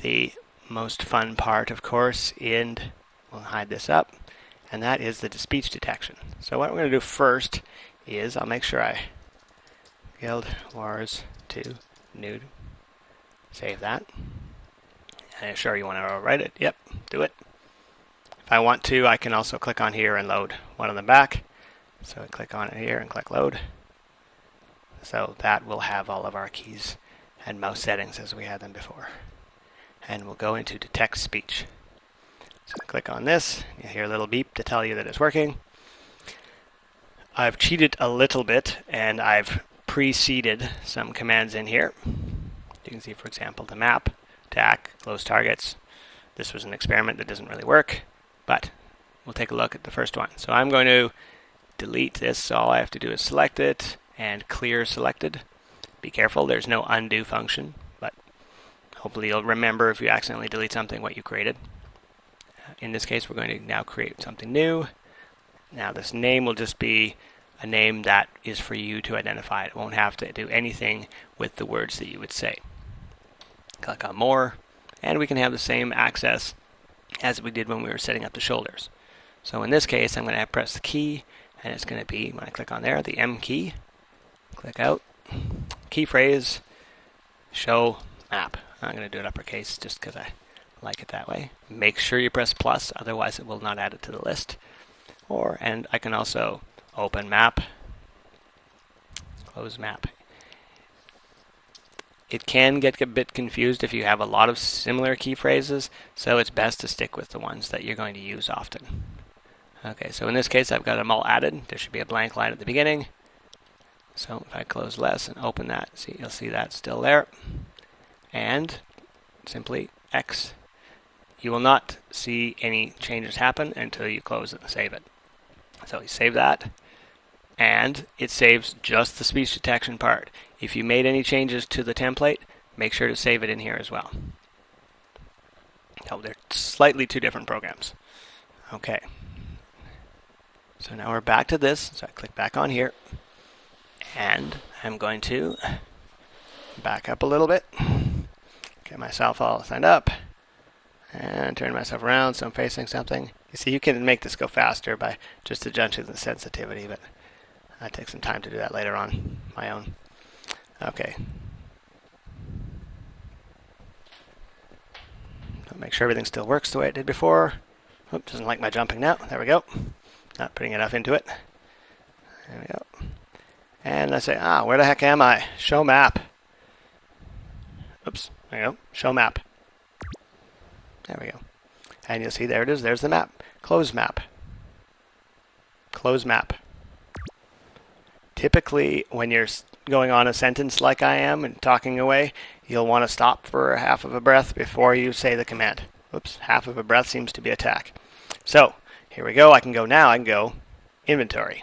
the most fun part, of course, and we'll hide this up, and that is the speech detection. So what we're going to do first is I'll make sure I Guild Wars 2 nude. Save that. And sure, you want to overwrite it? Yep, do it. If I want to, I can also click on here and load one of them back. So I click on it here and click load. So that will have all of our keys and mouse settings as we had them before. And we'll go into detect speech. So I click on this, you hear a little beep to tell you that it's working. I've cheated a little bit and I've preceded some commands in here. You can see, for example, the map, attack, close targets. This was an experiment that doesn't really work, but we'll take a look at the first one. So I'm going to delete this, so all I have to do is select it and clear selected. Be careful, there's no undo function, but hopefully you'll remember if you accidentally delete something what you created. In this case, we're going to now create something new. Now this name will just be a name that is for you to identify. It won't have to do anything with the words that you would say. Click on more, and we can have the same access as we did when we were setting up the shoulders. So in this case, I'm going to press the key, and it's going to be, when I click on there, the M key. Click out, key phrase, show map. I'm going to do it uppercase just because I like it that way. Make sure you press plus, otherwise it will not add it to the list. And I can also open map, close map. It can get a bit confused if you have a lot of similar key phrases, so it's best to stick with the ones that you're going to use often. Okay, so in this case I've got them all added. There should be a blank line at the beginning. So if I close less and open that, you'll see that still there. And simply X. You will not see any changes happen until you close it and save it. So you save that, and it saves just the speech detection part. If you made any changes to the template, make sure to save it in here as well. So they're slightly two different programs. Okay. So now we're back to this. So I click back on here, and I'm going to back up a little bit, get myself all signed up, and turn myself around so I'm facing something. You see, you can make this go faster by just adjusting the sensitivity, but I take some time to do that later on my own. Okay. I'll make sure everything still works the way it did before. Oops, doesn't like my jumping now. There we go. Not putting enough into it. There we go. And I say, where the heck am I? Show map. Oops, there we go. Show map. There we go. And you'll see there it is. There's the map. Close map. Close map. Typically, when you're going on a sentence like I am and talking away, you'll want to stop for half of a breath before you say the command. Oops, half of a breath seems to be attack. So, here we go. I can go inventory.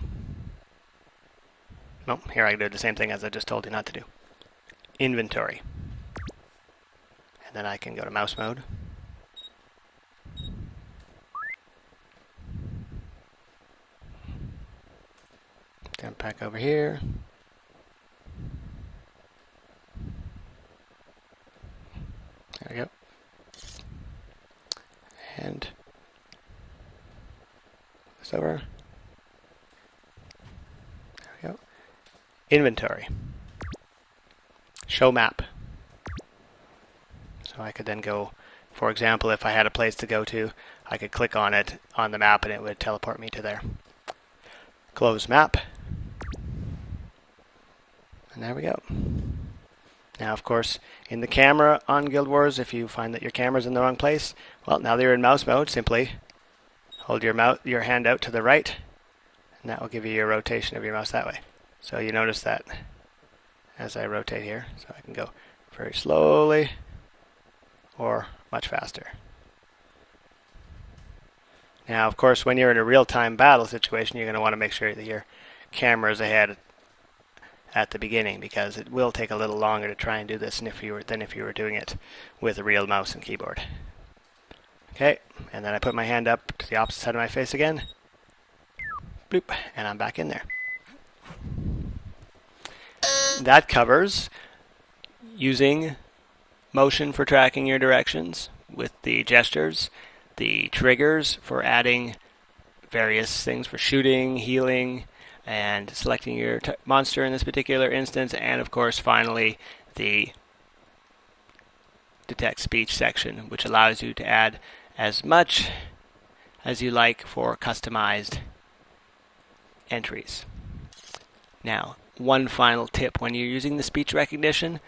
No, here I can do the same thing as I just told you not to do. Inventory. And then I can go to mouse mode. Jump back over here. There we go. And this over. There we go. Inventory. Show map. So I could then go, for example, if I had a place to go to, I could click on it on the map and it would teleport me to there. Close map. And there we go. Now, of course, in the camera on Guild Wars, if you find that your camera's in the wrong place, well, now that you're in mouse mode, simply hold your hand out to the right, and that will give you your rotation of your mouse that way. So you notice that as I rotate here, so I can go very slowly or much faster. Now, of course, when you're in a real-time battle situation, you're going to want to make sure that your camera is ahead at the beginning, because it will take a little longer to try and do this than if you were doing it with a real mouse and keyboard. Okay, and then I put my hand up to the opposite side of my face again. Bloop, and I'm back in there. That covers using motion for tracking your directions with the gestures, the triggers for adding various things for shooting, healing, and selecting your monster in this particular instance, and of course finally the detect speech section, which allows you to add as much as you like for customized entries. Now, one final tip when you're using the speech recognition,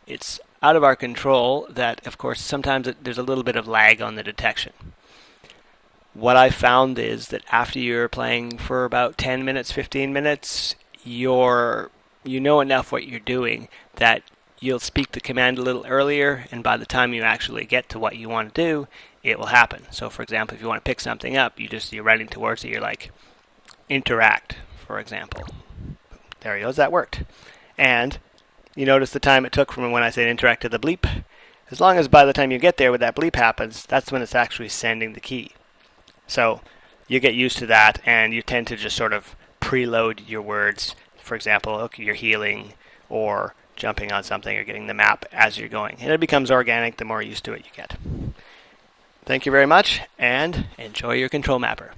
it's out of our control that, of course, sometimes there's a little bit of lag on the detection. What I found is that after you're playing for about 10 minutes, 15 minutes, you know enough what you're doing that you'll speak the command a little earlier, and by the time you actually get to what you want to do, it will happen. So for example, if you want to pick something up, you're running towards it, you're like, interact, for example. There he goes, that worked. And you notice the time it took from when I said interact to the bleep. As long as by the time you get there when that bleep happens, that's when it's actually sending the key. So you get used to that, and you tend to just sort of preload your words. For example, okay, you're healing or jumping on something or getting the map as you're going. And it becomes organic the more used to it you get. Thank you very much, and enjoy your control mapper.